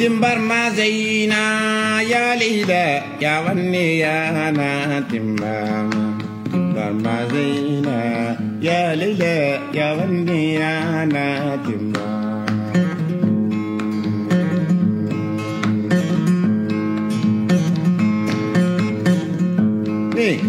timbar mazina ya lida ya wanni ya na timbar mazina ya lida ya wanni ya na timbar. Hey.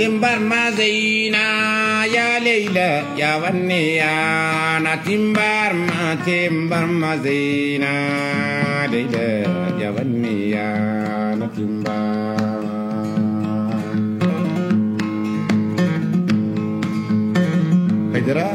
Timbar mazina ya leila ya wanni ya na timbar mazina leila ya wanni ya na timbar. Haidara.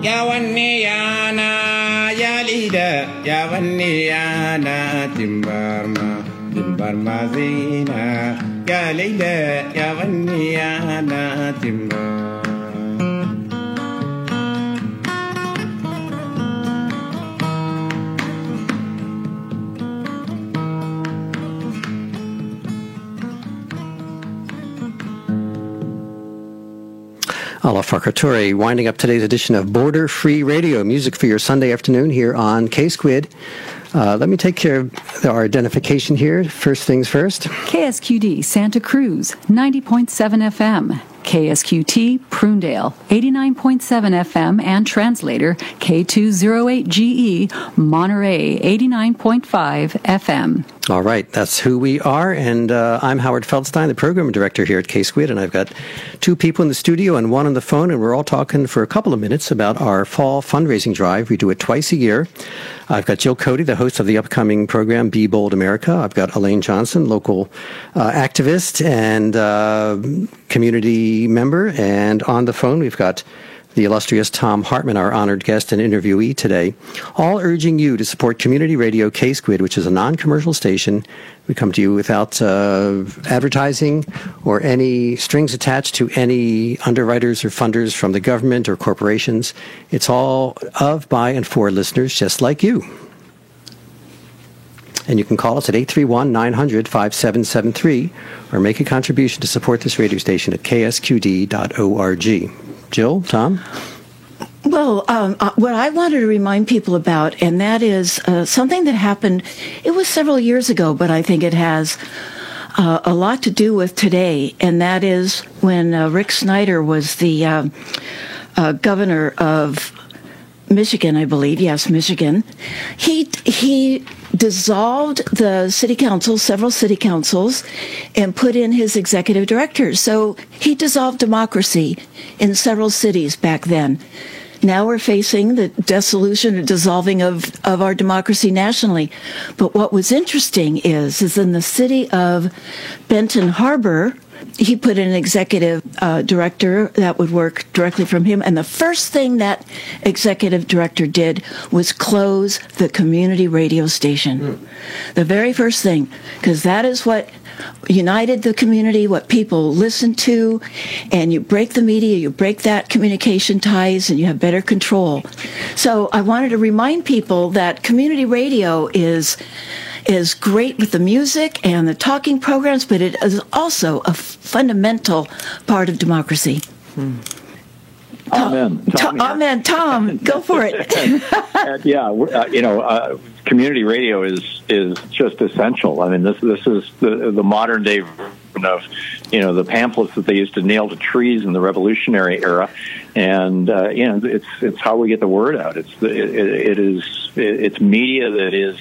Yawanniyana yalida yawanniyana timbar mazina yalida yawanniyana timbar. Ala Farkature, winding up today's edition of Border Free Radio, music for your Sunday afternoon here on K-Squid. Let me take care of our identification here. First things first. KSQD Santa Cruz, 90.7 FM. KSQT Prunedale, 89.7 FM, and translator K208GE Monterey, 89.5 FM. All right, that's who we are, and I'm Howard Feldstein, the program director here at K-Squid, and I've got two people in the studio and one on the phone, and we're all talking for a couple of minutes about our fall fundraising drive. We do it twice a year. I've got Jill Cody, the host of the upcoming program, Be Bold America. I've got Elaine Johnson, local activist and community member, and on the phone we've got the illustrious Tom Hartman, our honored guest and interviewee today, all urging you to support Community Radio K-Squid, which is a non-commercial station. We come to you without advertising or any strings attached to any underwriters or funders from the government or corporations. It's all of, by, and for listeners just like you. And you can call us at 831-900-5773 or make a contribution to support this radio station at ksqd.org. Jill, Tom? Well, what I wanted to remind people about, and that is something that happened, it was several years ago, but I think it has a lot to do with today, and that is when Rick Snyder was the governor of Michigan, I believe. Yes, Michigan. He dissolved the city council, several city councils, and put in his executive directors. So he dissolved democracy in several cities back then. Now we're facing the dissolution or dissolving of our democracy nationally. But what was interesting is in the city of Benton Harbor, he put in an executive director that would work directly from him. And the first thing that executive director did was close the community radio station. The very first thing, because that is what united the community, what people listened to. And you break the media, you break that communication ties, and you have better control. So I wanted to remind people that community radio is great with the music and the talking programs, but it is also a fundamental part of democracy. Amen. Amen. Tom, go for it. Community radio is just essential. I mean, this is the modern day version of, the pamphlets that they used to nail to trees in the Revolutionary era, and it's how we get the word out. It's media that is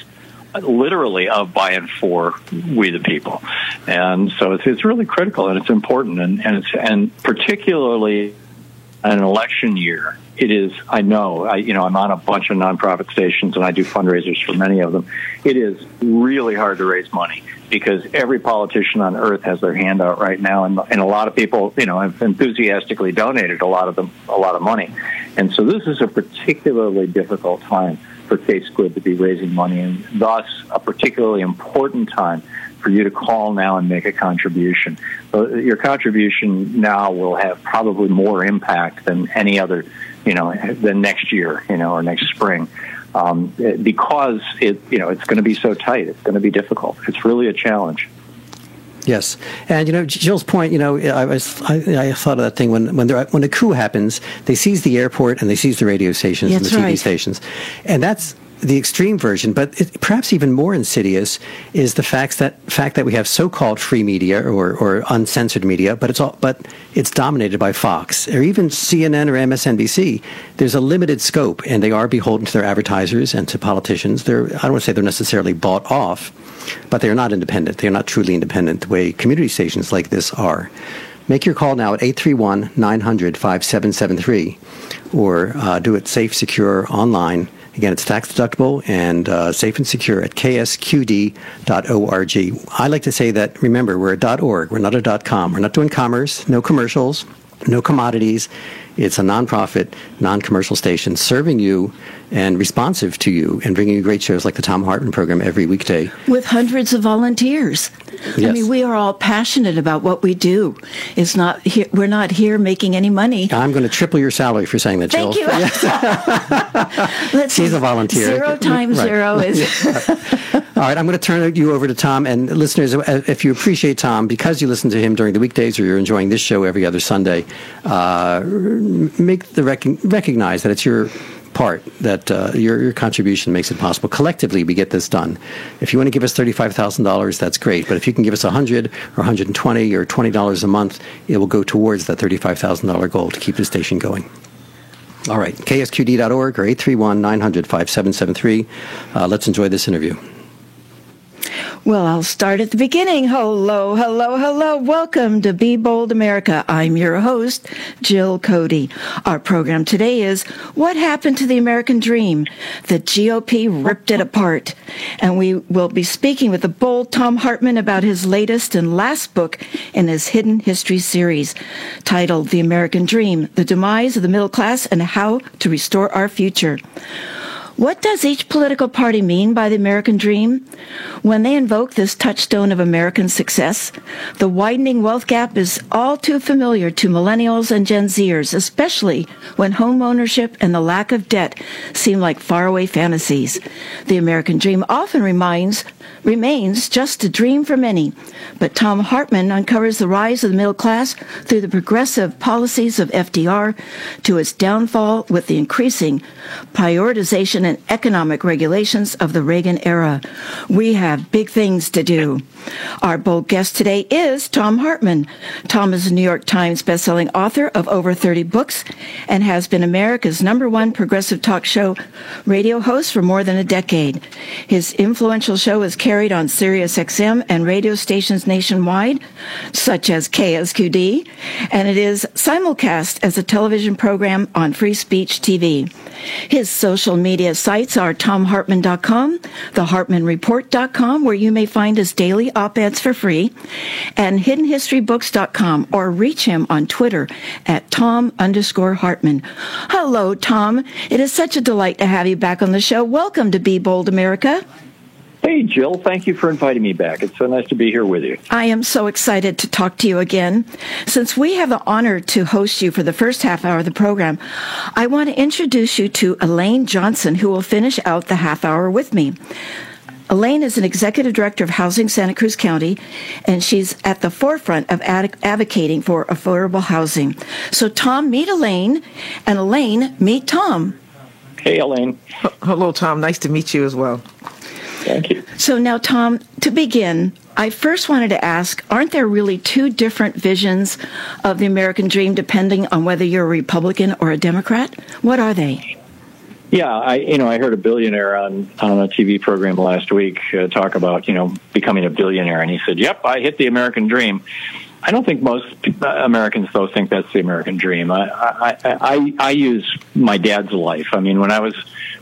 literally of, by, and for we the people. And so it's really critical and it's important, and particularly in an election year. It is, I'm on a bunch of nonprofit stations and I do fundraisers for many of them. It is really hard to raise money because every politician on earth has their hand out right now, and a lot of people, have enthusiastically donated a lot of money. And so this is a particularly difficult time for K-Squid to be raising money, and thus a particularly important time for you to call now and make a contribution. Your contribution now will have probably more impact than any other, than next year, or next spring, because it's going to be so tight. It's going to be difficult. It's really a challenge. Yes, and Jill's point. I thought of that thing when a coup happens, they seize the airport and they seize the radio stations and the TV stations, and that's the extreme version. But perhaps even more insidious is the fact that we have so-called free media or uncensored media, but it's dominated by Fox or even CNN or MSNBC. There's a limited scope, and they are beholden to their advertisers and to politicians. I don't want to say they're necessarily bought off, but they're not independent. They're not truly independent the way community stations like this are. Make your call now at 831-900-5773 or do it safe, secure online. Again, it's tax deductible and safe and secure at ksqd.org. I like to say that, remember, we're a .org. We're not a .com. We're not doing commerce, no commercials, no commodities. It's a nonprofit, non-commercial station serving you and responsive to you and bringing you great shows like the Thom Hartmann program every weekday. With hundreds of volunteers. Yes. I mean, we are all passionate about what we do. We're not here making any money. I'm going to triple your salary for saying that, Jill. Thank you. She's a volunteer. 0 times 0 is... All right, I'm going to turn you over to Tom. And listeners, if you appreciate Tom, because you listen to him during the weekdays or you're enjoying this show every other Sunday, recognize that it's your part, that your contribution makes it possible. Collectively, we get this done. If you want to give us $35,000, that's great. But if you can give us $100 or $120 or $20 a month, it will go towards that $35,000 goal to keep the station going. All right, ksqd.org or 831-900-5773. Let's enjoy this interview. Well, I'll start at the beginning. Hello, hello, hello. Welcome to Be Bold America. I'm your host, Jill Cody. Our program today is What Happened to the American Dream? The GOP ripped it apart. And we will be speaking with the bold Thom Hartmann about his latest and last book in his Hidden History series, titled The American Dream, The Demise of the Middle Class and How to Restore Our Future. What does each political party mean by the American dream? When they invoke this touchstone of American success, the widening wealth gap is all too familiar to millennials and Gen Zers, especially when home ownership and the lack of debt seem like faraway fantasies. The American dream often remains just a dream for many, but Thom Hartmann uncovers the rise of the middle class through the progressive policies of FDR to its downfall with the increasing prioritization and economic regulations of the Reagan era. We have big things to do. Our bold guest today is Thom Hartmann. Thom is a New York Times bestselling author of over 30 books and has been America's #1 progressive talk show radio host for more than a decade. His influential show is carried on Sirius XM and radio stations nationwide, such as KSQD, and it is simulcast as a television program on Free Speech TV. His social media sites are ThomHartmann.com, TheHartmannReport.com, where you may find his daily op-eds for free, and HiddenHistoryBooks.com, or reach him on Twitter at Thom_Hartmann. Hello, Thom. It is such a delight to have you back on the show. Welcome to Be Bold America. Hey, Jill. Thank you for inviting me back. It's so nice to be here with you. I am so excited to talk to you again. Since we have the honor to host you for the first half hour of the program, I want to introduce you to Elaine Johnson, who will finish out the half hour with me. Elaine is an executive director of Housing Santa Cruz County, and she's at the forefront of advocating for affordable housing. So, Thom, meet Elaine, and Elaine, meet Thom. Hey, Elaine. Hello, Thom. Nice to meet you as well. Thank you. So now, Thom, to begin, I first wanted to ask, aren't there really two different visions of the American dream depending on whether you're a Republican or a Democrat? What are they? Yeah, I heard a billionaire on a TV program last week talk about, becoming a billionaire, and he said, "Yep, I hit the American dream." I don't think most Americans, though, think that's the American dream. I use my dad's life. I mean, when I was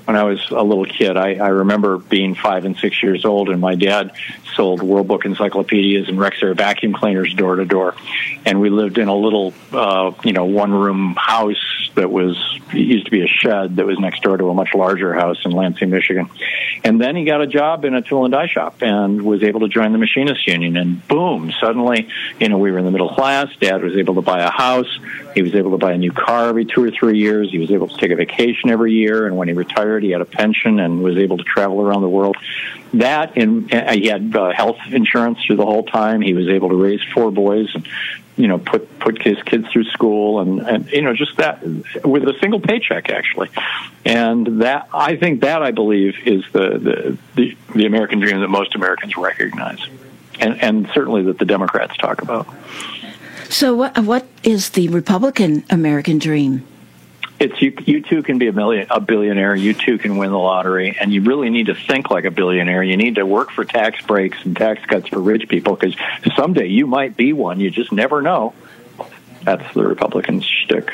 a little kid, I remember being 5 and 6 years old, and my dad sold World Book encyclopedias and Rex Air vacuum cleaners door to door, and we lived in a little, one-room house that used to be a shed that was next door to a much larger house in Lansing, Michigan. And then he got a job in a tool and die shop and was able to join the machinists union. And boom, suddenly, we were in the middle class. Dad was able to buy a house. He was able to buy a new car every 2 or 3 years. He was able to take a vacation every year. And when he retired, he had a pension and was able to travel around the world. That, and he had health insurance through the whole time. He was able to raise 4 boys and, put his kids through school and just that with a single paycheck, actually. And that, I think that, I believe, is the American dream that most Americans recognize. And certainly that the Democrats talk about. So what is the Republican American dream? It's you too can be a billionaire. You too can win the lottery, and you really need to think like a billionaire. You need to work for tax breaks and tax cuts for rich people because someday you might be one. You just never know. That's the Republican shtick.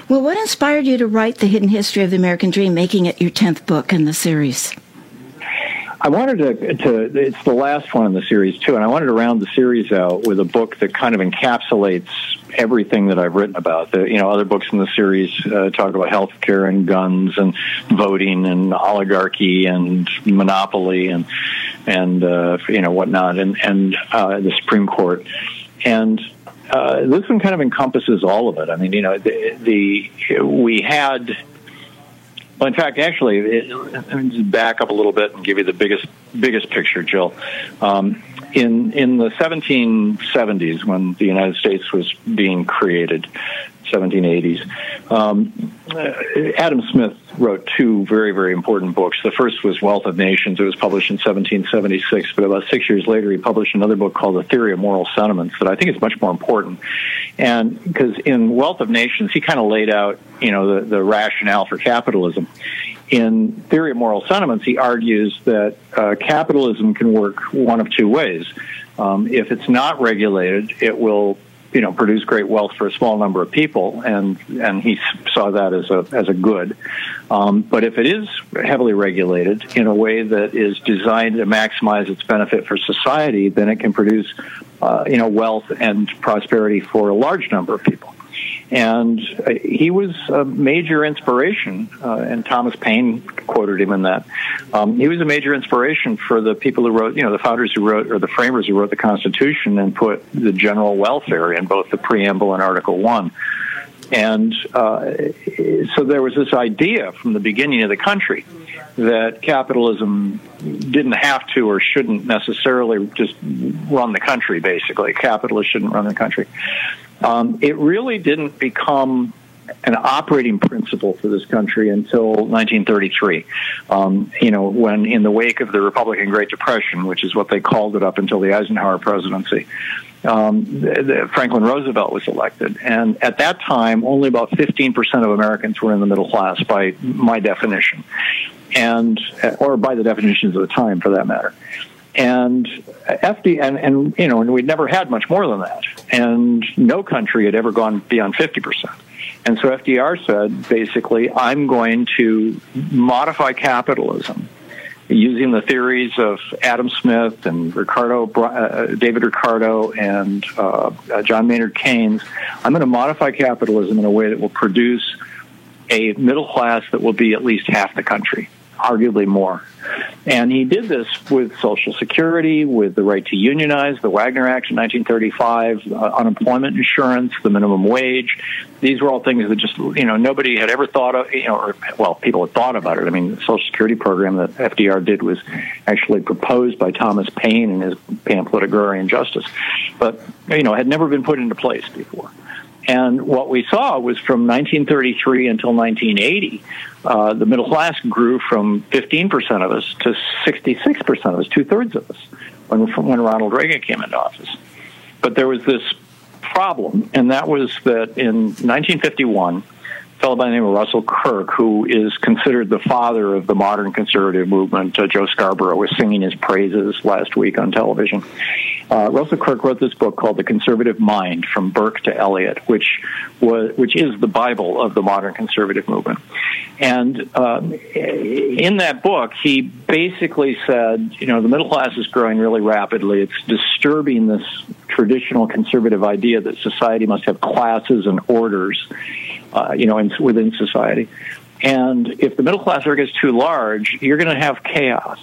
Well, what inspired you to write The Hidden History of the American Dream, making it your 10th book in the series? I wanted to it's the last one in the series, too, and I wanted to round the series out with a book that kind of encapsulates everything that I've written about. Other books in the series talk about healthcare and guns and voting and oligarchy and monopoly and whatnot and the Supreme Court. And this one kind of encompasses all of it. I mean, we had... Well, in fact, actually, let me just back up a little bit and give you the biggest picture, Jill. In the 1770s, when the United States was being created, 1780s, Adam Smith wrote 2 very, very important books. The first was Wealth of Nations. It was published in 1776, but about 6 years later, he published another book called The Theory of Moral Sentiments that I think is much more important. And because in Wealth of Nations, he kind of laid out, the rationale for capitalism. In Theory of Moral Sentiments, he argues that capitalism can work one of 2 ways. If it's not regulated, it will produce great wealth for a small number of people, and he saw that as a good. But if it is heavily regulated in a way that is designed to maximize its benefit for society, then it can produce, wealth and prosperity for a large number of people. And he was a major inspiration, and Thomas Paine quoted him in that. He was a major inspiration for the people who wrote, the founders who wrote, or the framers who wrote the Constitution and put the general welfare in both the preamble and Article 1. And so there was this idea from the beginning of the country that capitalism didn't have to or shouldn't necessarily just run the country, basically. Capitalists shouldn't run the country. It really didn't become an operating principle for this country until 1933, when in the wake of the Republican Great Depression, which is what they called it up until the Eisenhower presidency, Franklin Roosevelt was elected. And at that time, only about 15% of Americans were in the middle class by my definition, or by the definitions of the time, for that matter. And and we'd never had much more than that. And no country had ever gone beyond 50%. And so FDR said, basically, I'm going to modify capitalism using the theories of Adam Smith and David Ricardo and John Maynard Keynes. I'm going to modify capitalism in a way that will produce a middle class that will be at least half the country, arguably more. And he did this with Social Security, with the right to unionize, the Wagner Act in 1935, unemployment insurance, the minimum wage. These were all things that just, nobody had ever thought of, people had thought about it. I mean, the Social Security program that FDR did was actually proposed by Thomas Paine in his pamphlet, Agrarian Justice, but, had never been put into place before. And what we saw was from 1933 until 1980, the middle class grew from 15% of us to 66% of us, 2/3 of us, when Ronald Reagan came into office. But there was this problem, and that was that in 1951, fellow by the name of Russell Kirk, who is considered the father of the modern conservative movement. Joe Scarborough was singing his praises last week on television. Russell Kirk wrote this book called The Conservative Mind, From Burke to Eliot, which is the Bible of the modern conservative movement. And in that book, he basically said, the middle class is growing really rapidly. It's disturbing this traditional conservative idea that society must have classes and orders, within society. And if the middle class ever gets too large, you're going to have chaos.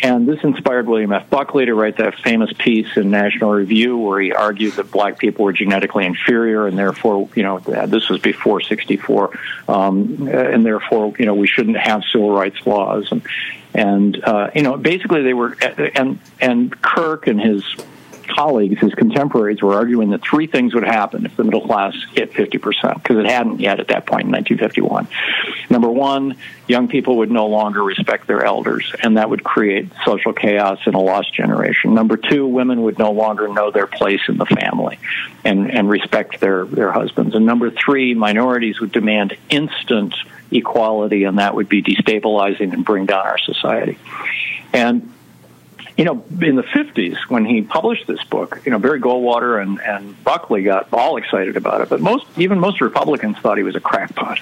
And this inspired William F. Buckley to write that famous piece in National Review where he argued that black people were genetically inferior and therefore, this was before 64, and therefore, we shouldn't have civil rights laws. And basically they were, and Kirk and his colleagues, his contemporaries, were arguing that three things would happen if the middle class hit 50%, because it hadn't yet at that point in 1951. Number one, young people would no longer respect their elders, and that would create social chaos and a lost generation. Number two, women would no longer know their place in the family and respect their husbands. And number three, minorities would demand instant equality, and that would be destabilizing and bring down our society. And in the 50s, when he published this book, Barry Goldwater and Buckley got all excited about it, but most Republicans thought he was a crackpot.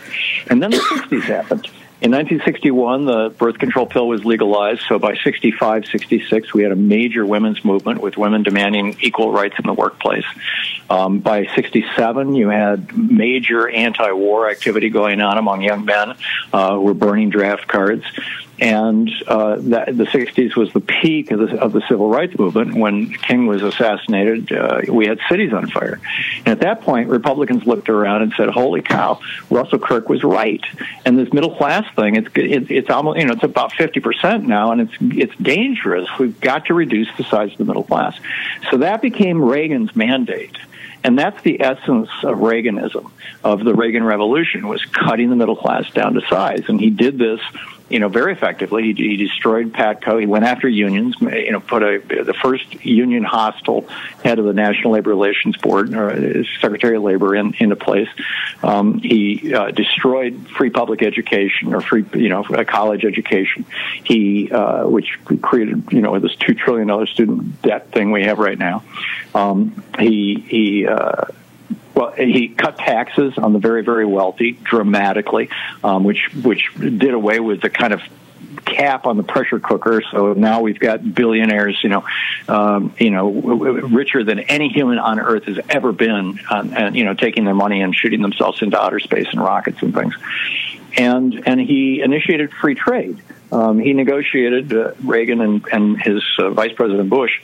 And then the 60s happened. In 1961, the birth control pill was legalized, so by 65, 66, we had a major women's movement with women demanding equal rights in the workplace. By 67, you had major anti-war activity going on among young men who were burning draft cards. And the 60s was the peak of the civil rights movement. When King was assassinated, we had cities on fire. And at that point, Republicans looked around and said, "Holy cow, Russell Kirk was right." And this middle class thing, it's almost it's about 50% now, and it's dangerous. We've got to reduce the size of the middle class. So that became Reagan's mandate. And that's the essence of Reaganism, of the Reagan Revolution, was cutting the middle class down to size. And he did this, very effectively. He destroyed PATCO. He went after unions, put the first union hostile head of the National Labor Relations Board, or Secretary of Labor, into place. He destroyed free public education, or free, college education. He, which created, this $2 trillion student debt thing we have right now. He cut taxes on the very, very wealthy dramatically, which did away with the kind of cap on the pressure cooker. So now we've got billionaires, richer than any human on earth has ever been, and taking their money and shooting themselves into outer space in rockets and things. And he initiated free trade. He negotiated Reagan and his Vice President Bush.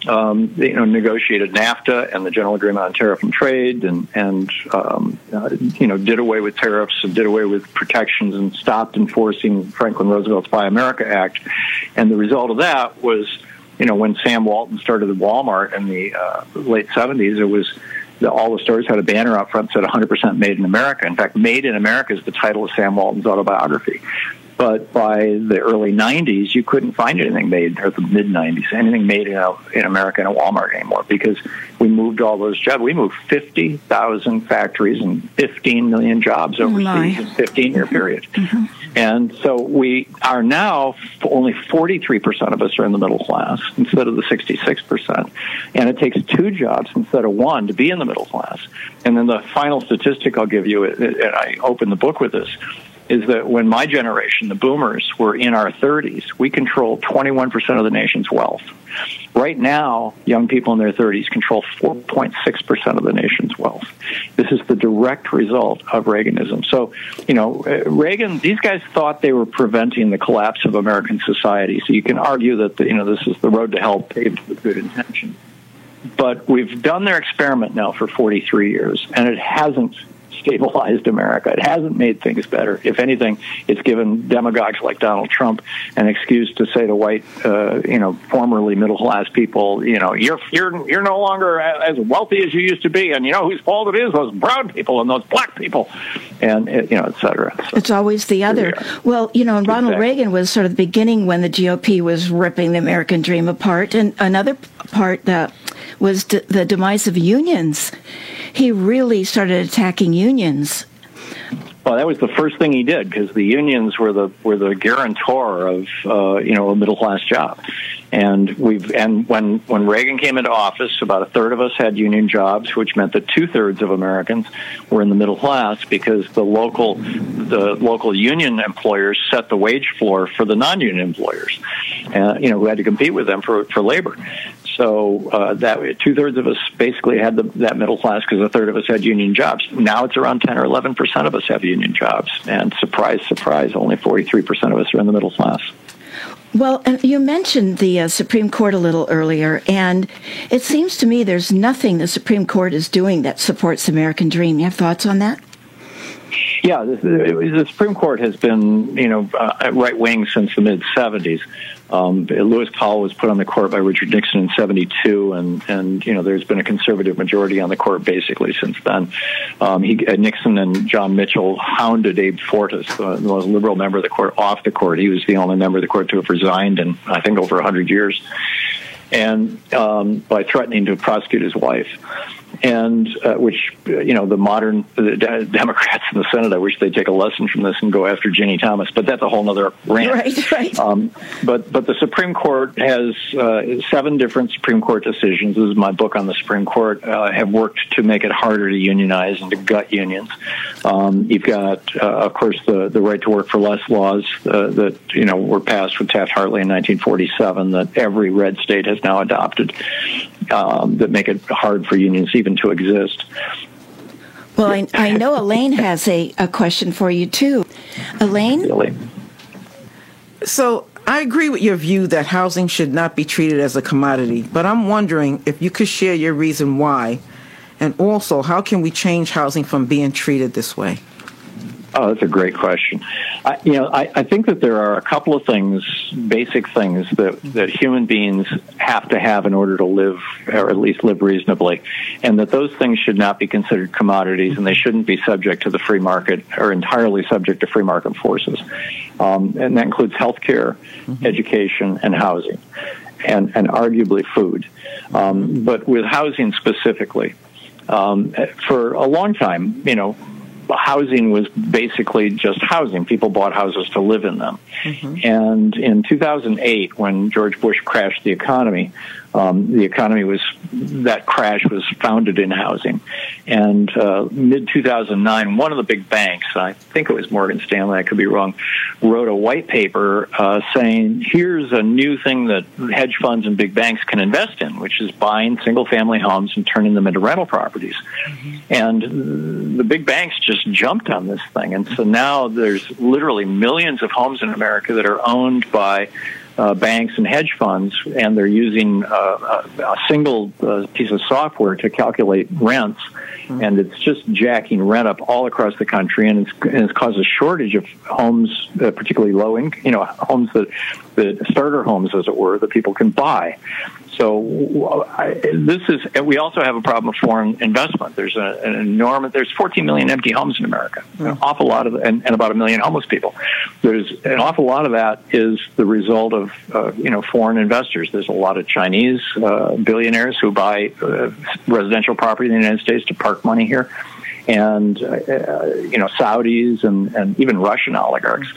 Negotiated NAFTA and the General Agreement on Tariff and Trade, and did away with tariffs and did away with protections and stopped enforcing Franklin Roosevelt's Buy America Act. And the result of that was, when Sam Walton started at Walmart in the late 70s, it was all the stores had a banner out front that said 100% made in America. In fact, Made in America is the title of Sam Walton's autobiography. But by the early 90s, you couldn't find anything made, or the mid-90s, anything made in America in a Walmart anymore, because we moved all those jobs. We moved 50,000 factories and 15 million jobs overseas in a 15-year period. Mm-hmm. And so we are now, only 43% of us are in the middle class instead of the 66%. And it takes 2 jobs instead of 1 to be in the middle class. And then the final statistic I'll give you, and I open the book with this, is that when my generation, the boomers, were in our 30s, we controlled 21% of the nation's wealth. Right now, young people in their 30s control 4.6% of the nation's wealth. This is the direct result of Reaganism. So, Reagan, these guys thought they were preventing the collapse of American society. So you can argue that, this is the road to hell paved with good intention. But we've done their experiment now for 43 years, and it hasn't stabilized America. It hasn't made things better. If anything, it's given demagogues like Donald Trump an excuse to say to white, formerly middle class people, you're no longer as wealthy as you used to be, and whose fault it is? Those brown people and those black people, and et cetera. So, it's always the other. Well, and Ronald Reagan was sort of the beginning when the GOP was ripping the American dream apart, and another part that was the demise of unions. He really started attacking unions. Well, that was the first thing he did, because the unions were the guarantor of a middle class job. And when Reagan came into office, about a third of us had union jobs, which meant that 2/3 of Americans were in the middle class, because the local union employers set the wage floor for the non-union employers, who had to compete with them for labor. So that 2/3 of us basically had that middle class, because a third of us had union jobs. Now it's around 10 or 11% of us have union jobs, and surprise, surprise, only 43% of us are in the middle class. Well, and you mentioned the Supreme Court a little earlier, and it seems to me there's nothing the Supreme Court is doing that supports the American dream. You have thoughts on that? Yeah, the Supreme Court has been, right-wing since the mid-'70s. Lewis Powell was put on the court by Richard Nixon in 1972, and there's been a conservative majority on the court basically since then. Nixon and John Mitchell hounded Abe Fortas, the most liberal member of the court, off the court. He was the only member of the court to have resigned in, I think, over 100 years, and by threatening to prosecute his wife. And which, the modern Democrats in the Senate, I wish they'd take a lesson from this and go after Ginny Thomas, but that's a whole other rant. Right. But the Supreme Court has 7 different Supreme Court decisions. This is my book on the Supreme Court, have worked to make it harder to unionize and to gut unions. You've got, of course, the right to work for less laws that were passed with Taft-Hartley in 1947 that every red state has now adopted, that make it hard for unions even to exist. Well, I know Elaine has a question for you, too. Elaine? Really? So I agree with your view that housing should not be treated as a commodity, but I'm wondering if you could share your reason why, and also how can we change housing from being treated this way? Oh, that's a great question. I think that there are a couple of things, basic things that human beings have to have in order to live, or at least live reasonably, and that those things should not be considered commodities, and they shouldn't be subject to the free market or entirely subject to free market forces. And that includes healthcare, education, and housing, and arguably food. But with housing specifically, for a long time, housing was basically just housing. People bought houses to live in them. Mm-hmm. And in 2008, when George Bush crashed the economy that crash was founded in housing. And mid-2009, one of the big banks, I think it was Morgan Stanley, I could be wrong, wrote a white paper saying, here's a new thing that hedge funds and big banks can invest in, which is buying single-family homes and turning them into rental properties. Mm-hmm. And the big banks just jumped on this thing. And so now there's literally millions of homes in America that are owned by banks and hedge funds, and they're using a single piece of software to calculate rents, and it's just jacking rent up all across the country, and it's caused a shortage of homes, particularly low income, homes that starter homes, as it were, that people can buy. So we also have a problem of foreign investment. There's there's 14 million empty homes in America, an awful lot of, and about 1 million homeless people. There's an awful lot of that is the result of foreign investors. There's a lot of Chinese billionaires who buy residential property in the United States to park money here, and Saudis and even Russian oligarchs.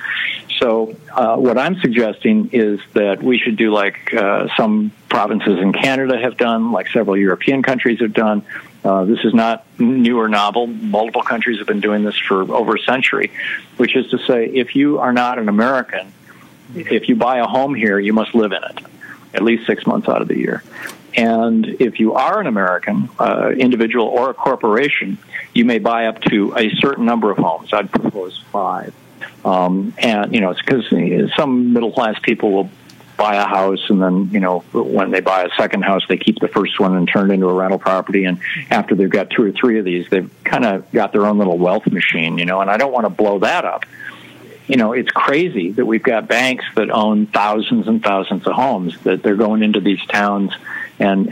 So what I'm suggesting is that we should do like some provinces in Canada have done, like several European countries have done. This is not new or novel. Multiple countries have been doing this for over a century, which is to say, if you are not an American, if you buy a home here, you must live in it at least 6 months out of the year. And if you are an American, individual or a corporation, you may buy up to a certain number of homes. I'd propose 5. And, it's because some middle-class people will buy a house, and then, when they buy a second house, they keep the first one and turn it into a rental property. And after they've got 2 or 3 of these, they've kind of got their own little wealth machine, and I don't want to blow that up. It's crazy that we've got banks that own thousands and thousands of homes, that they're going into these towns and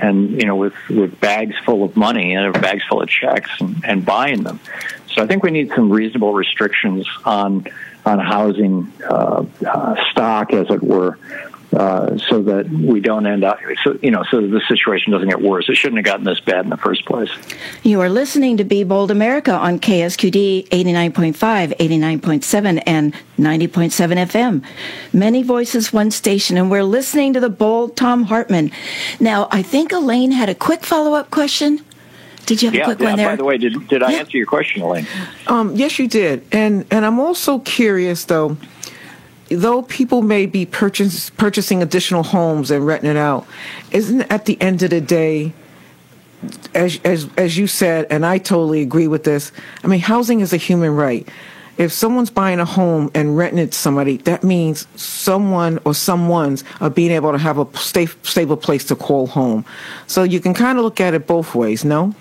with bags full of money and bags full of checks and buying them. So I think we need some reasonable restrictions on housing stock, as it were. so that we don't end up, so that the situation doesn't get worse. It shouldn't have gotten this bad in the first place. You are listening to Be Bold America on KSQD 89.5, 89.7, and 90.7 FM. Many voices, one station, and we're listening to the bold Thom Hartmann. Now, I think Elaine had a quick follow-up question. Did you have a quick one there? By the way, did I answer your question, Elaine? Yes, you did. And I'm also curious, though people may be purchasing additional homes and renting it out, isn't at the end of the day, as you said, and I totally agree with this, I mean, housing is a human right. If someone's buying a home and renting it to somebody, that means someone or someone's are being able to have a stable place to call home. So you can kind of look at it both ways, no?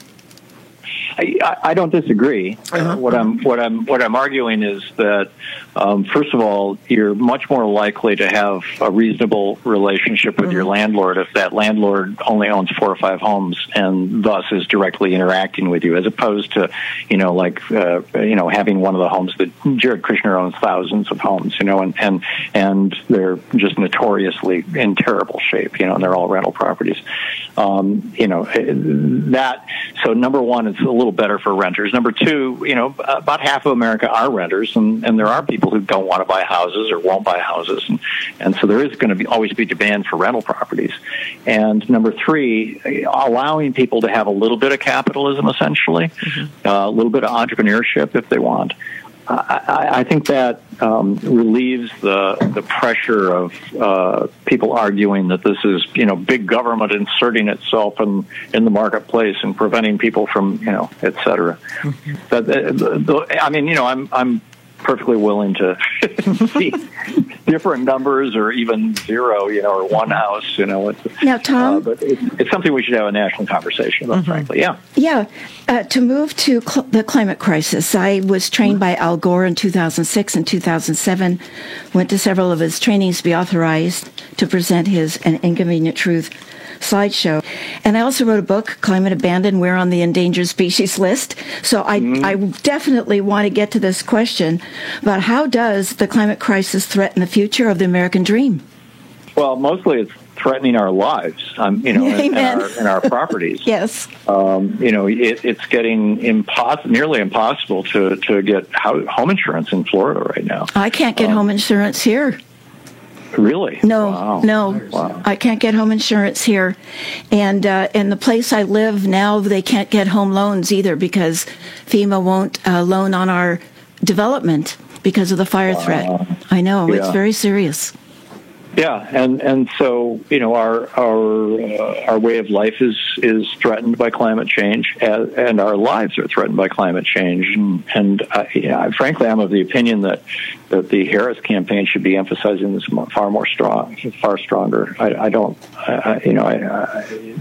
I don't disagree. What I'm arguing is that first of all, you're much more likely to have a reasonable relationship with your landlord if that landlord only owns 4 or 5 homes and thus is directly interacting with you, as opposed to having one of the homes that Jared Kushner owns thousands of homes, and they're just notoriously in terrible shape, and they're all rental properties. So number one, it's a little better for renters. Number two, about half of America are renters, and there are people who don't want to buy houses or won't buy houses, and so there is going to always be demand for rental properties. And number three, allowing people to have a little bit of capitalism, essentially, a little bit of entrepreneurship if they want. I think that relieves the pressure of people arguing that this is, big government inserting itself in the marketplace and preventing people from, et cetera. I'm perfectly willing to see different numbers or even zero, or one house, Now, Tom, but it's something we should have a national conversation about, frankly. Yeah. To move to the climate crisis, I was trained by Al Gore in 2006 and 2007, went to several of his trainings to be authorized to present his An Inconvenient Truth slideshow. And I also wrote a book, Climate Abandoned, We're on the Endangered Species List. So I definitely want to get to this question about how does the climate crisis threaten the future of the American dream? Well, mostly it's threatening our lives, in our properties. Yes. It's getting nearly impossible to get home insurance in Florida right now. I can't get home insurance here. Really? No, wow. no. Wow. I can't get home insurance here. And in the place I live now, they can't get home loans either because FEMA won't loan on our development because of the fire threat. I know. It's very serious. Yeah, and so our way of life is threatened by climate change, and our lives are threatened by climate change. And frankly, I'm of the opinion that the Harris campaign should be emphasizing this far stronger.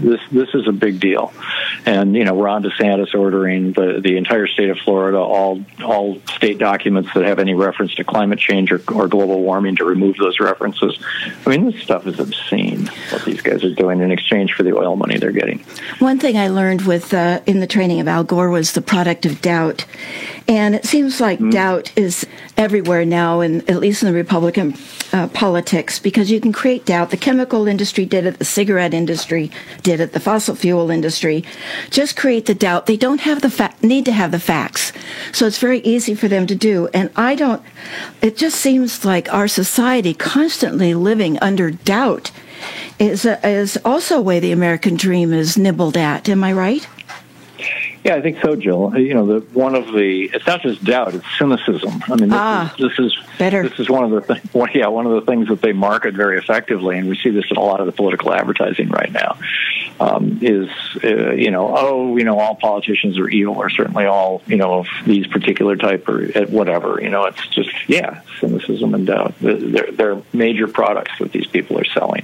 This is a big deal, and Ron DeSantis ordering the entire state of Florida, all state documents that have any reference to climate change or global warming to remove those references. I mean, this stuff is obscene, what these guys are doing in exchange for the oil money they're getting. One thing I learned in the training of Al Gore was the product of doubt. And it seems like doubt is everywhere now, at least in the Republican politics, because you can create doubt. The chemical industry did it. The cigarette industry did it. The fossil fuel industry. Just create the doubt. They don't have need to have the facts. So it's very easy for them to do. And it just seems like our society constantly living under doubt is also a way the American dream is nibbled at. Am I right? Yeah, I think so, Jill. It's not just doubt; it's cynicism. I mean, this is one of the things that they market very effectively, and we see this in a lot of the political advertising right now. All politicians are evil, or certainly all of these particular type, or whatever. It's just cynicism and doubt. They're major products that these people are selling.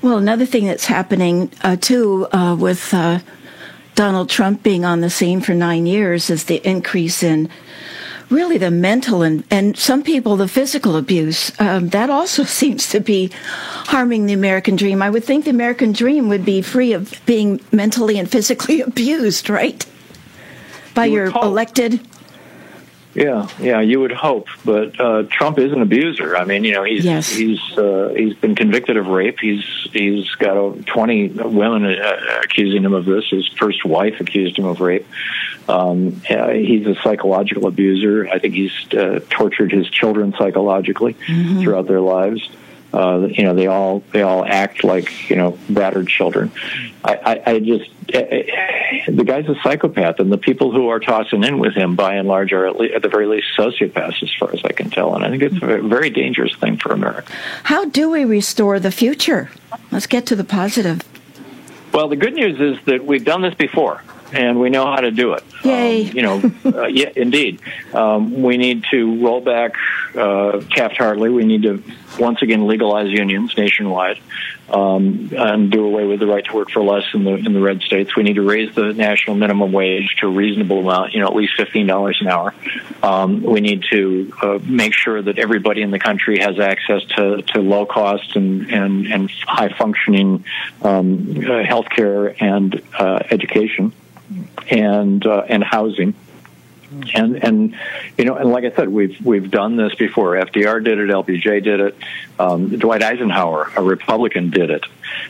Well, another thing that's happening too with Donald Trump being on the scene for 9 years is the increase in really the mental and some people the physical abuse. That also seems to be harming the American dream. I would think the American dream would be free of being mentally and physically abused, right? By your elected Yeah, you would hope, but Trump is an abuser. I mean, he's been convicted of rape. He's got 20 women accusing him of this. His first wife accused him of rape. He's a psychological abuser. I think he's tortured his children psychologically throughout their lives. They all act like battered children. The guy's a psychopath, and the people who are tossing in with him, by and large, are at the very least sociopaths, as far as I can tell. And I think it's a very dangerous thing for America. How do we restore the future? Let's get to the positive. Well, the good news is that we've done this before, and we know how to do it. Yay. Yeah, indeed. We need to roll back Taft-Hartley. We need to once again legalize unions nationwide and do away with the right to work for less in the red states. We need to raise the national minimum wage to a reasonable amount, at least $15 an hour. We need to make sure that everybody in the country has access to low cost and high functioning health care and education and housing. And like I said, we've done this before. FDR did it. LBJ did it. Dwight Eisenhower, a Republican, did it.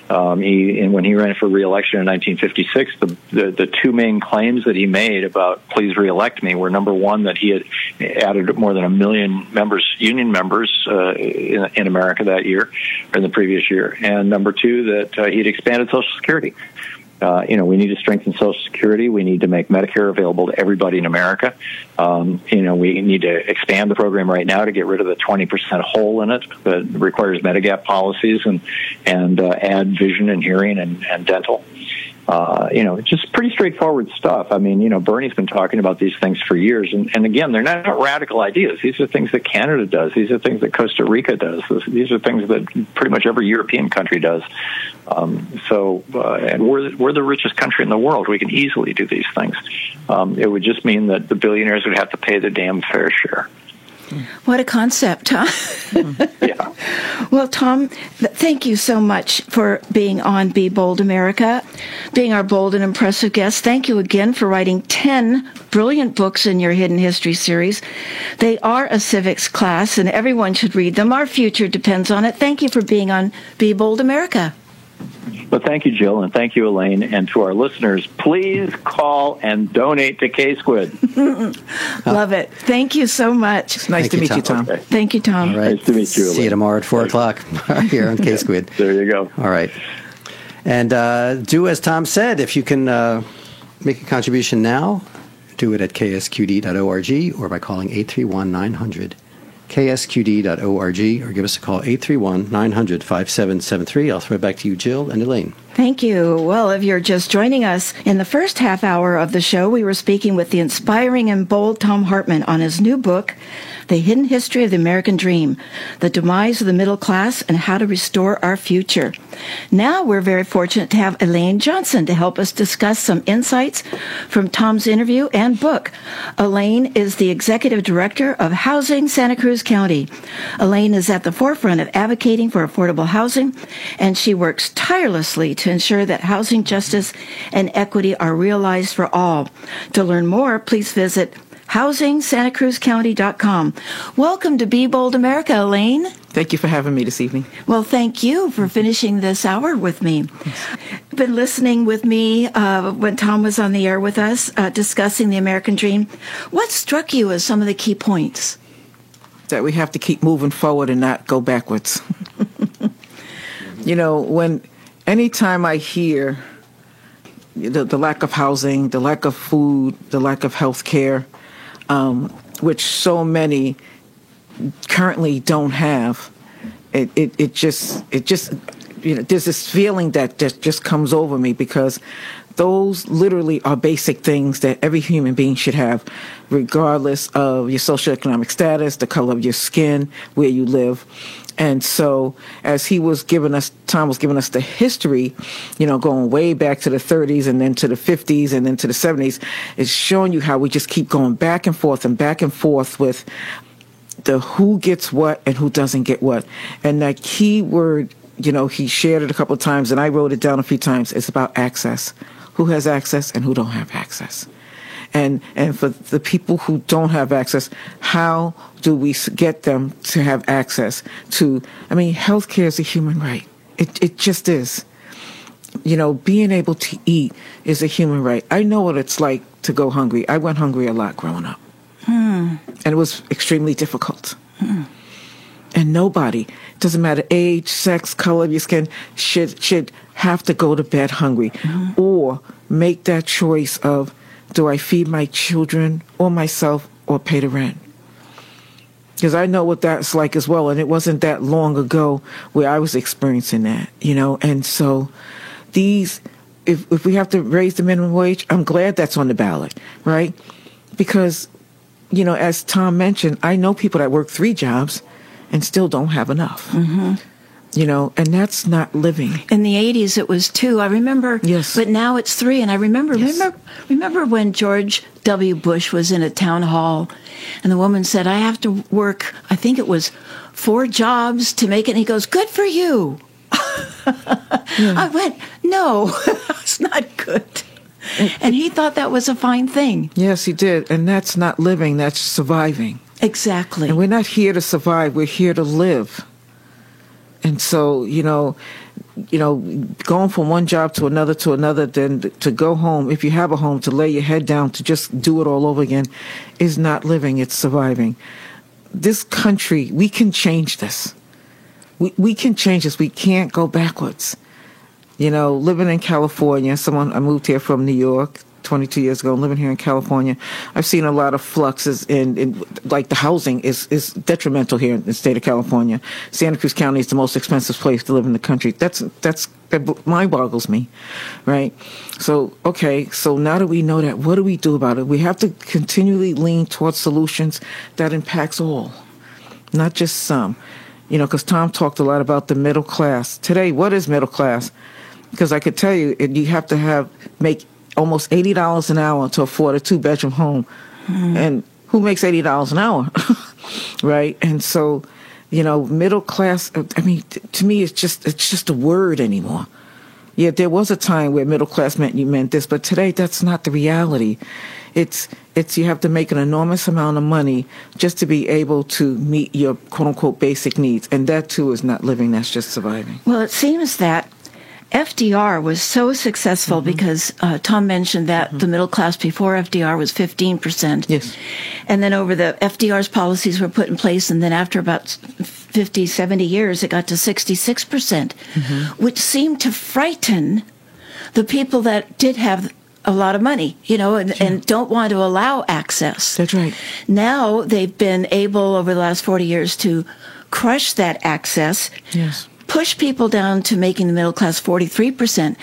When he ran for re-election in 1956, the two main claims that he made about "please re-elect me" were, number one, that he had added more than 1 million union members in America that year, or in the previous year, and number two, that he'd expanded Social Security. We need to strengthen Social Security. We need to make Medicare available to everybody in America. We need to expand the program right now to get rid of the 20% hole in it that requires Medigap policies and add vision and hearing and dental. Just pretty straightforward stuff. I mean, Bernie's been talking about these things for years. And again, they're not radical ideas. These are things that Canada does. These are things that Costa Rica does. These are things that pretty much every European country does. And we're the richest country in the world. We can easily do these things. It would just mean that the billionaires would have to pay the damn fair share. What a concept, huh? Yeah. Well, Tom, thank you so much for being on Be Bold America, being our bold and impressive guest. Thank you again for writing 10 brilliant books in your Hidden History series. They are a civics class, and everyone should read them. Our future depends on it. Thank you for being on Be Bold America. Well, thank you, Jill, and thank you, Elaine. And to our listeners, please call and donate to K-Squid. Love it. Thank you so much. It's nice to meet you, Tom. Okay. Thank you, Tom. All right. Nice to meet you, Elaine. See you tomorrow at 4 o'clock here on K-Squid. There you go. All right. And do as Tom said. If you can make a contribution now, do it at ksqd.org or by calling 831-900. ksqd.org, or give us a call, 831-900-5773. I'll throw it back to you, Jill and Elaine. Thank you. Well, if you're just joining us, in the first half hour of the show, we were speaking with the inspiring and bold Thom Hartmann on his new book, The Hidden History of the American Dream, The Demise of the Middle Class and How to Restore Our Future. Now we're very fortunate to have Elaine Johnson to help us discuss some insights from Tom's interview and book. Elaine is the Executive Director of Housing Santa Cruz County. Elaine is at the forefront of advocating for affordable housing, and she works tirelessly to ensure that housing justice and equity are realized for all. To learn more, please visit HousingSantaCruzCounty.com. Welcome to Be Bold America, Elaine. Thank you for having me this evening. Well, thank you for finishing this hour with me. You've been listening with me when Tom was on the air with us, discussing the American Dream. What struck you as some of the key points? That we have to keep moving forward and not go backwards. Anytime I hear the lack of housing, the lack of food, the lack of health care, which so many currently don't have, it just there's this feeling that just comes over me, because those literally are basic things that every human being should have, regardless of your socioeconomic status, the color of your skin, where you live. And so, as Tom was giving us the history, going way back to the 30s and then to the 50s and then to the 70s, it's showing you how we just keep going back and forth with the who gets what and who doesn't get what. And that key word, he shared it a couple of times, and I wrote it down a few times. It's about access. Who has access and who don't have access. And for the people who don't have access, how do we get them to have access to, I mean, healthcare is a human right. It just is. You know, being able to eat is a human right. I know what it's like to go hungry. I went hungry a lot growing up. And it was extremely difficult. And nobody, doesn't matter age, sex, color of your skin, should have to go to bed hungry or make that choice of, do I feed my children or myself or pay the rent? Because I know what that's like as well. And it wasn't that long ago where I was experiencing that, you know. And so if we have to raise the minimum wage, I'm glad that's on the ballot, right? Because, you know, as Tom mentioned, I know people that work 3 jobs and still don't have enough. You know, and that's not living. In the 80s, it was 2. I remember. Yes. But now it's 3. And I remember when George W. Bush was in a town hall and the woman said, I have to work, I think it was 4 jobs to make it. And he goes, good for you. I went, no, it's not good. And he thought that was a fine thing. Yes, he did. And that's not living, that's surviving. Exactly. And we're not here to survive, we're here to live. And so, you know, going from one job to another, then to go home, if you have a home, to lay your head down, to just do it all over again, is not living, it's surviving. This country, we can change this. We can change this. We can't go backwards. You know, living in California, I moved here from New York 22 years ago, living here in California. I've seen a lot of fluxes in like the housing is detrimental here in the state of California. Santa Cruz County is the most expensive place to live in the country. That mind boggles me, right? So, okay, so now that we know that, what do we do about it? We have to continually lean towards solutions that impacts all, not just some. You know, because Tom talked a lot about the middle class. Today, what is middle class? Because I could tell you, you have to make almost $80 an hour to afford a 2-bedroom home. And who makes $80 an hour? Right? And so, you know, middle class, I mean, to me, it's just a word anymore. Yeah, there was a time where middle class meant this, but today that's not the reality. It's you have to make an enormous amount of money just to be able to meet your quote unquote basic needs. And that too is not living, that's just surviving. Well, it seems that FDR was so successful because Tom mentioned that the middle class before FDR was 15%. Yes. And then FDR's policies were put in place, and then after about 50, 70 years, it got to 66%, which seemed to frighten the people that did have a lot of money, you know, and don't want to allow access. That's right. Now they've been able, over the last 40 years, to crush that access. Yes. Push people down to making the middle class 43%.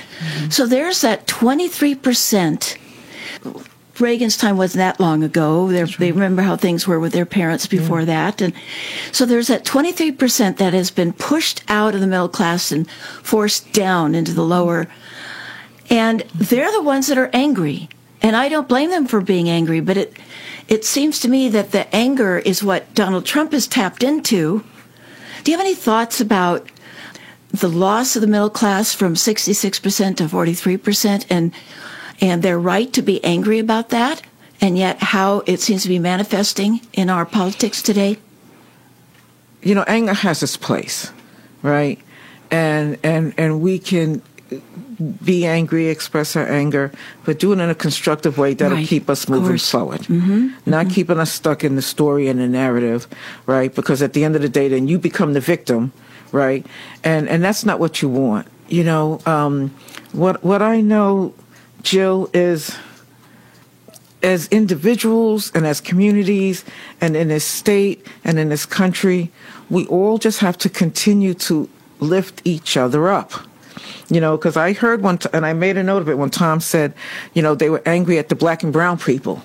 So there's that 23%. Reagan's time wasn't that long ago. They remember how things were with their parents before that. And so there's that 23% that has been pushed out of the middle class and forced down into the lower. And they're the ones that are angry. And I don't blame them for being angry, but it seems to me that the anger is what Donald Trump has tapped into. Do you have any thoughts about the loss of the middle class from 66% to 43% and their right to be angry about that, and yet how it seems to be manifesting in our politics today? You know, anger has its place, right? And we can be angry, express our anger, but do it in a constructive way that'll keep us moving forward. Not keeping us stuck in the story and the narrative, right? Because at the end of the day, then you become the victim, right? And that's not what you want. You know, what I know, Jill, is as individuals and as communities and in this state and in this country, we all just have to continue to lift each other up. You know, because I heard and I made a note of it when Tom said, you know, they were angry at the black and brown people.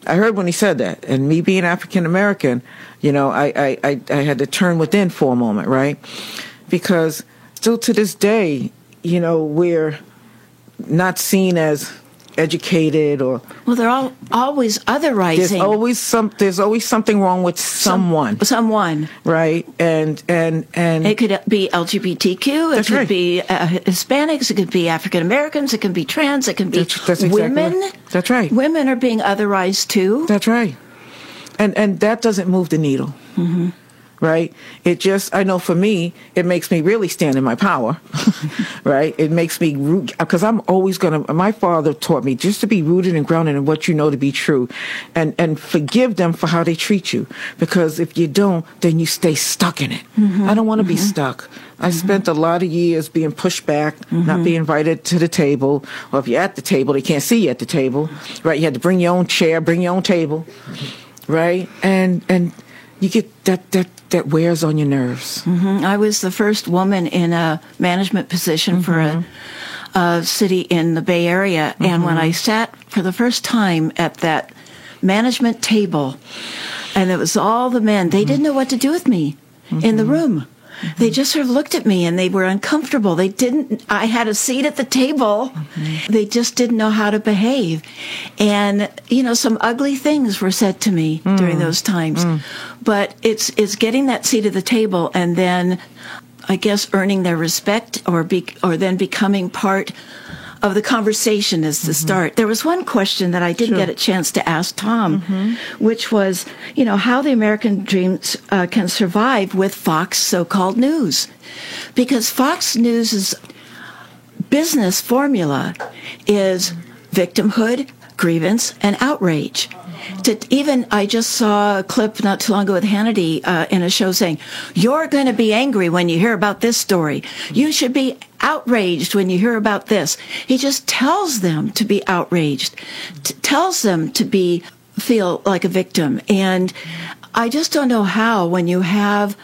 I heard when he said that, and me being African American, you know, I had to turn within for a moment, right? Because still to this day, you know, we're not seen as educated or Well, they're all always otherizing. there's always something wrong with someone, right? And it could be LGBTQ. It That's could right. be Hispanics. It could be African Americans. It can be trans. It can be That's exactly women. right. That's right. Women are being otherized too. That's right. And that doesn't move the needle. Mm-hmm. Right? It just, I know for me, it makes me really stand in my power. Right? It makes me root, because I'm always going to, my father taught me just to be rooted and grounded in what you know to be true, and forgive them for how they treat you. Because if you don't, then you stay stuck in it. Mm-hmm. I don't want to be stuck. I spent a lot of years being pushed back, not being invited to the table. Or if you're at the table, they can't see you at the table. Right? You had to bring your own chair, bring your own table. Right? And you get that wears on your nerves. Mm-hmm. I was the first woman in a management position for a city in the Bay Area, and when I sat for the first time at that management table, and it was all the men, they didn't know what to do with me in the room. They just sort of looked at me and they were uncomfortable. I had a seat at the table. They just didn't know how to behave. And, some ugly things were said to me during those times. But it's getting that seat at the table and then, I guess, earning their respect or then becoming part of the conversation is the start. There was one question that I didn't get a chance to ask Tom, which was, how the American dream can survive with Fox so-called news. Because Fox News' business formula is victimhood, grievance, and outrage. I just saw a clip not too long ago with Hannity in a show saying, "You're going to be angry when you hear about this story. You should be outraged when you hear about this." He just tells them to be outraged, tells them to feel like a victim. And I just don't know how, when you have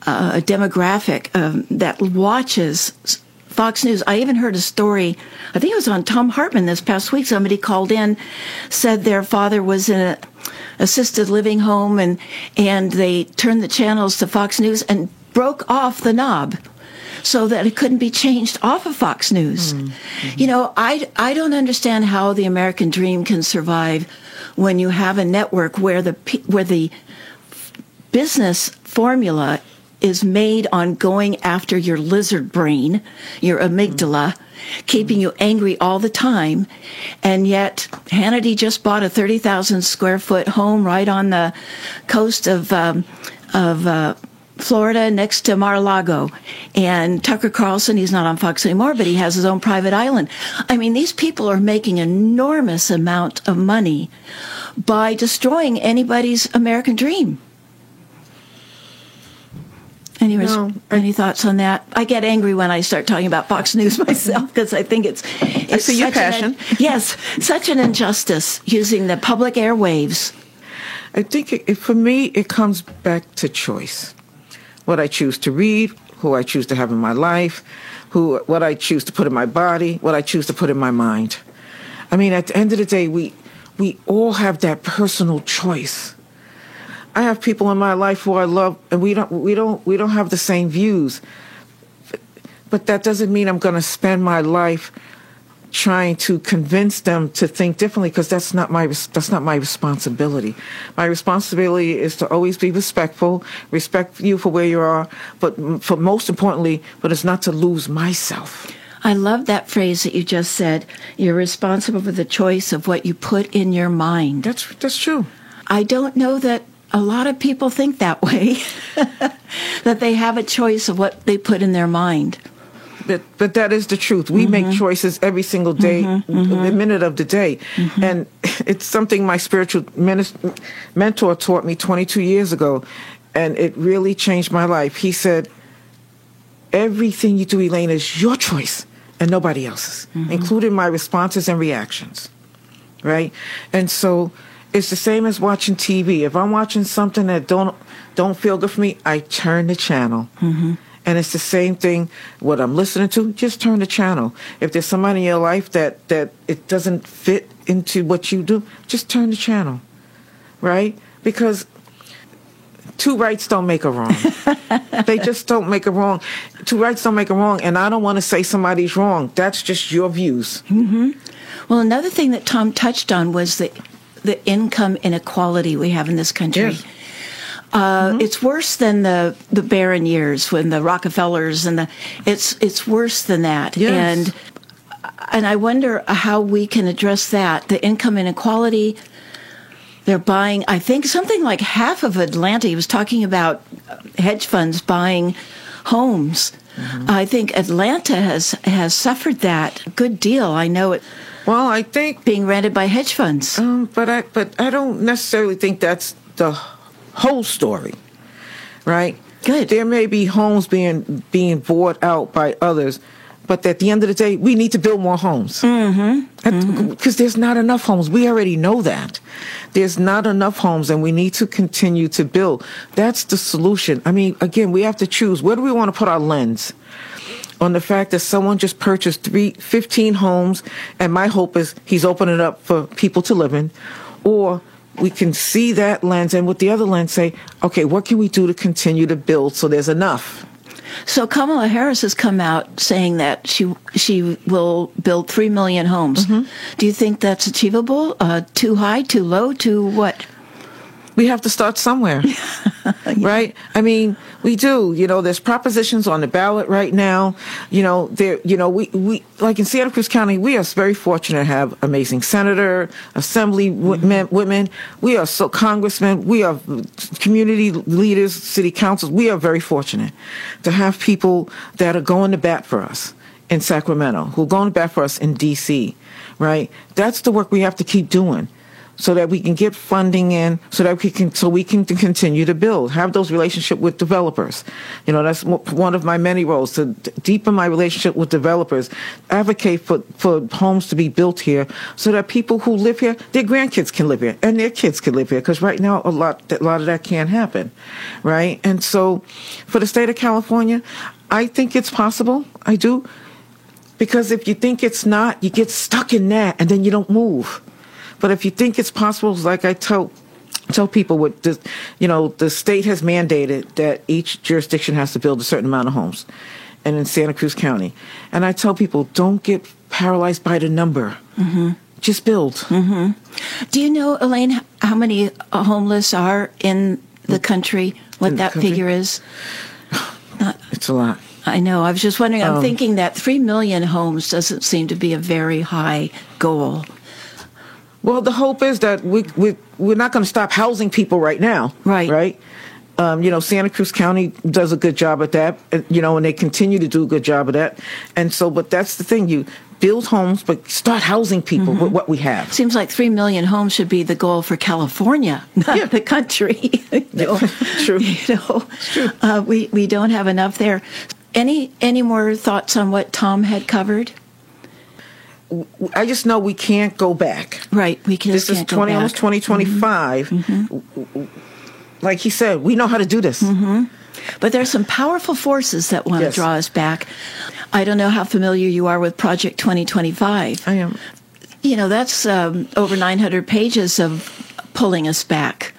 a demographic that watches Fox News. I even heard a story, I think it was on Tom Hartman this past week. Somebody called in, said their father was in an assisted living home, and they turned the channels to Fox News and broke off the knob so that it couldn't be changed off of Fox News. I don't understand how the American dream can survive when you have a network where the business formula is made on going after your lizard brain, your amygdala, keeping you angry all the time. And yet Hannity just bought a 30,000 square foot home right on the coast of Florida next to Mar-a-Lago. And Tucker Carlson, he's not on Fox anymore, but he has his own private island. I mean, these people are making an enormous amount of money by destroying anybody's American dream. Anyways, any thoughts on that? I get angry when I start talking about Fox News myself because I think it's I see your passion. Such an injustice using the public airwaves. I think for me, it comes back to choice. What I choose to read, who I choose to have in my life, what I choose to put in my body, what I choose to put in my mind. I mean, at the end of the day, we all have that personal choice. I have people in my life who I love, and we don't have the same views. But that doesn't mean I'm going to spend my life trying to convince them to think differently, because that's not my responsibility. My responsibility is to always be respectful, respect you for where you are, but for most importantly, but it's not to lose myself. I love that phrase that you just said. You're responsible for the choice of what you put in your mind. That's true. I don't know that a lot of people think that way, that they have a choice of what they put in their mind. But that is the truth. We make choices every single day, the minute of the day. And it's something my spiritual mentor taught me 22 years ago, and it really changed my life. He said, everything you do, Elaine, is your choice and nobody else's, including my responses and reactions, right? And so it's the same as watching TV. If I'm watching something that don't feel good for me, I turn the channel. And it's the same thing, what I'm listening to, just turn the channel. If there's somebody in your life that it doesn't fit into what you do, just turn the channel, right? Because two rights don't make a wrong. They just don't make a wrong. Two rights don't make a wrong, and I don't want to say somebody's wrong. That's just your views. Well, another thing that Tom touched on was the income inequality we have in this country. Yes. It's worse than the barren years when the Rockefellers it's worse than that. Yes. And I wonder how we can address that. The income inequality. They're buying, I think, something like half of Atlanta. He was talking about hedge funds buying homes. I think Atlanta has suffered that a good deal. I know it. Well, I think being rented by hedge funds. But I don't necessarily think that's the whole story, right? Good. There may be homes being bought out by others, but at the end of the day, we need to build more homes. Because there's not enough homes. We already know that. There's not enough homes, and we need to continue to build. That's the solution. I mean, again, we have to choose. Where do we want to put our lens? On the fact that someone just purchased 15 homes, and my hope is he's opening it up for people to live in, or we can see that lens, and with the other lens say, okay, what can we do to continue to build so there's enough? So Kamala Harris has come out saying that she will build 3 million homes. Do you think that's achievable? Too high, too low, too what? We have to start somewhere, right? I mean, we do. There's propositions on the ballot right now. We like in Santa Cruz County, we are very fortunate to have amazing senator, assembly women. We are congressmen. We are community leaders, city councils. We are very fortunate to have people that are going to bat for us in Sacramento, who are going to bat for us in D.C., right? That's the work we have to keep doing, so that we can get funding in, so we can continue to build, have those relationships with developers. That's one of my many roles, to deepen my relationship with developers, advocate for homes to be built here, so that people who live here, their grandkids can live here, and their kids can live here, because right now a lot of that can't happen, right? And so, for the state of California, I think it's possible. I do, because if you think it's not, you get stuck in that, and then you don't move. But if you think it's possible, like I tell people, with this, the state has mandated that each jurisdiction has to build a certain amount of homes, and in Santa Cruz County, and I tell people, don't get paralyzed by the number. Just build. Do you know, Elaine, how many homeless are in the country? What that figure is? It's a lot. I know. I was just wondering. I'm thinking that 3 million homes doesn't seem to be a very high goal. Well, the hope is that we're not going to stop housing people right now. Right. Santa Cruz County does a good job at that, and they continue to do a good job of that. And so, but that's the thing, you build homes, but start housing people with what we have. Seems like 3 million homes should be the goal for California, not the country. True. True. We don't have enough there. Any more thoughts on what Tom had covered? I just know we can't go back. Right, we can't. This is almost 2025. Like he said, we know how to do this. But there's some powerful forces that want to draw us back. I don't know how familiar you are with Project 2025. I am. That's over 900 pages of pulling us back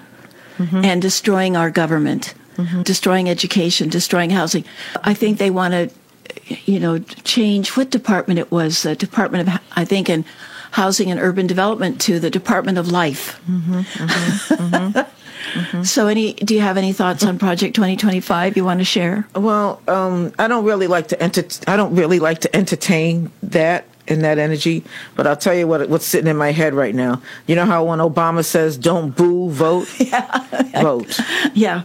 and destroying our government, destroying education, destroying housing. I think they want to change what department it was, the Department of, I think, in Housing and Urban Development to the Department of Life. So do you have any thoughts on Project 2025 you want to share? Well, I don't really like to entertain that and that energy, but I'll tell you what's sitting in my head right now. You know how when Obama says, don't boo, vote? Vote. Yeah,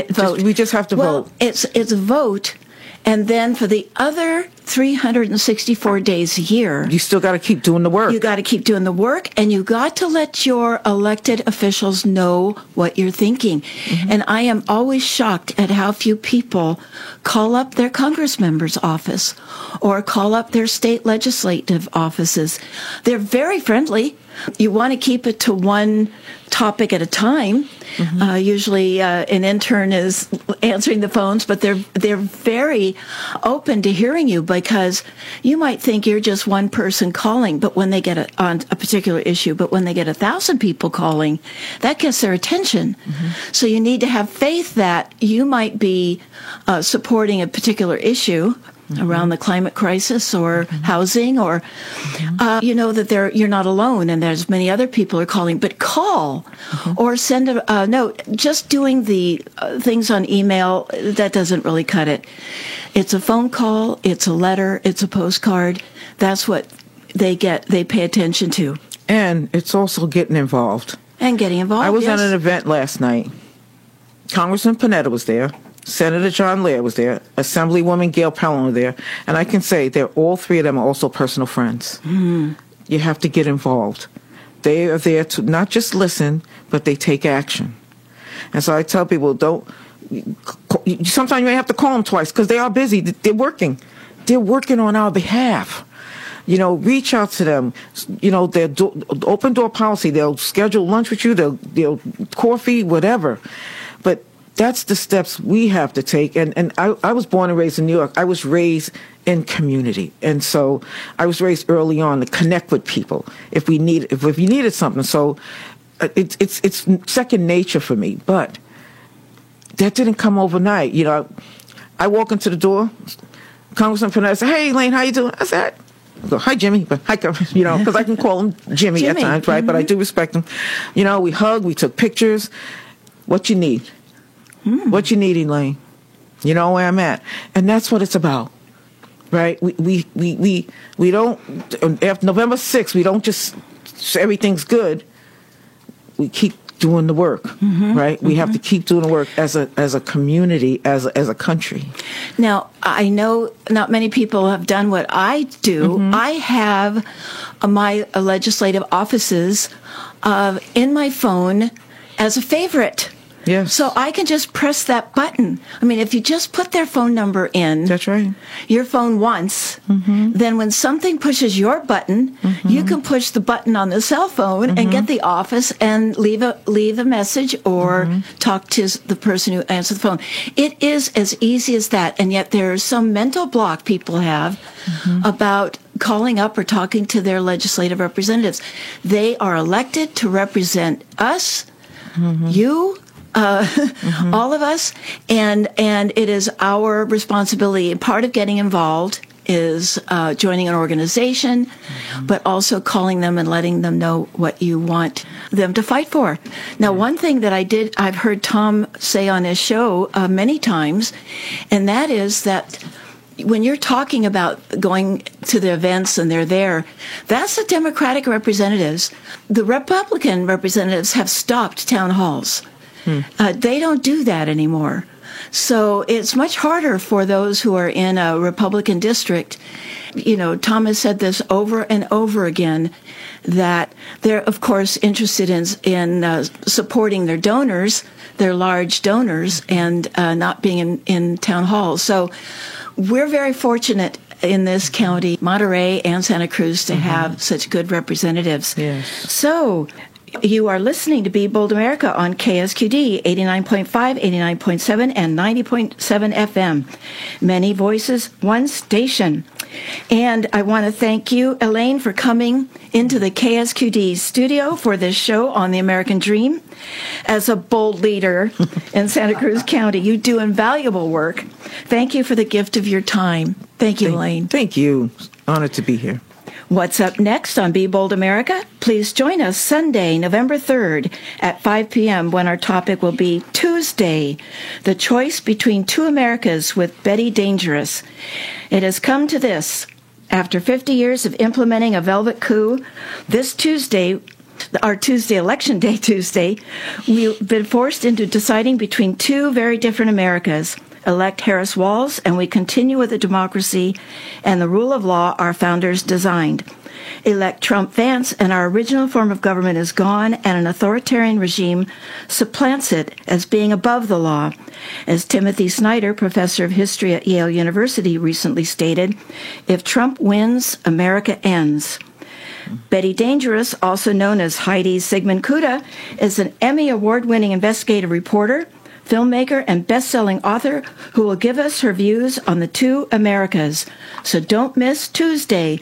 vote. We just have to vote. It's a vote. And then for the other 364 days a year, you still got to keep doing the work. You got to keep doing the work, and you got to let your elected officials know what you're thinking. And I am always shocked at how few people call up their congressman's office or call up their state legislative offices. They're very friendly, You want to keep it to one topic at a time. Usually an intern is answering the phones, but they're very open to hearing you, because you might think you're just one person calling, but when they get on a particular issue, but when they get 1,000 people calling, that gets their attention. So you need to have faith that you might be supporting a particular issue around the climate crisis or housing, or you know that you're not alone and there's many other people are calling, but call or send a note. Just doing the things on email, that doesn't really cut it. It's a phone call, it's a letter, it's a postcard. That's what they pay attention to. And it's also getting involved. And getting involved, I was yes. at an event last night. Congressman Panetta was there. Senator John Laird was there. Assemblywoman Gail Pellon was there. And I can say all three of them are also personal friends. You have to get involved. They are there to not just listen, but they take action. And so I tell people, sometimes you may have to call them twice because they are busy. They're working. They're working on our behalf. Reach out to them. Their open door policy. They'll schedule lunch with you. They'll coffee, whatever. But that's the steps we have to take. And I was born and raised in New York. I was raised in community. And so I was raised early on to connect with people if you needed something. So it's second nature for me. But that didn't come overnight. I walk into the door, Congressman Panetta said, "Hey, Elaine, how you doing?" I said, go, "Hi, Jimmy," but hi, because I can call him Jimmy at times, right? But I do respect him. We hugged, we took pictures. What you need? What you need, Elaine? You know where I'm at, and that's what it's about, right? We don't. After November 6th, we don't just everything's good. We keep doing the work, right? We have to keep doing the work as a community, as a country. Now, I know not many people have done what I do. I have my legislative offices in my phone as a favorite. Yes. So I can just press that button. I mean, if you just put their phone number in, that's right, your phone once, then when something pushes your button, you can push the button on the cell phone and get the office and leave a message or talk to the person who answers the phone. It is as easy as that, and yet there is some mental block people have about calling up or talking to their legislative representatives. They are elected to represent us, you, all of us, and it is our responsibility. Part of getting involved is joining an organization, but also calling them and letting them know what you want them to fight for. Now, one thing that I've heard Tom say on his show many times, and that is that when you're talking about going to the events and they're there, that's the Democratic representatives. The Republican representatives have stopped town halls. They don't do that anymore. So it's much harder for those who are in a Republican district. Tom has said this over and over again, that they're, of course, interested in supporting their donors, their large donors, and not being in town halls. So we're very fortunate in this county, Monterey and Santa Cruz, to have such good representatives. Yes. So you are listening to Be Bold America on KSQD 89.5, 89.7, and 90.7 FM. Many voices, one station. And I want to thank you, Elaine, for coming into the KSQD studio for this show on the American Dream. As a bold leader in Santa Cruz County, you do invaluable work. Thank you for the gift of your time. Thank you, Elaine. Thank you. Honored to be here. What's up next on Be Bold America? Please join us Sunday, November 3rd at 5 p.m. when our topic will be Tuesday, the choice between two Americas with Betty Dangerous. It has come to this. After 50 years of implementing a velvet coup, this Tuesday, our Tuesday, Election Day Tuesday, we've been forced into deciding between two very different Americas. Elect Harris Walz, and we continue with the democracy and the rule of law our founders designed. Elect Trump Vance, and our original form of government is gone, and an authoritarian regime supplants it as being above the law. As Timothy Snyder, professor of history at Yale University, recently stated, if Trump wins, America ends. Betty Dangerous, also known as Heidi Sigmund Kuda, is an Emmy Award-winning investigative reporter, filmmaker, and best-selling author who will give us her views on the two Americas. So don't miss Tuesday,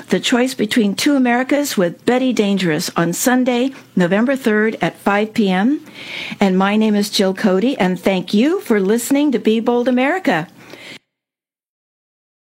The Choice Between Two Americas with Betty Dangerous on Sunday, November 3rd at 5 p.m. And my name is Jill Cody, and thank you for listening to Be Bold America.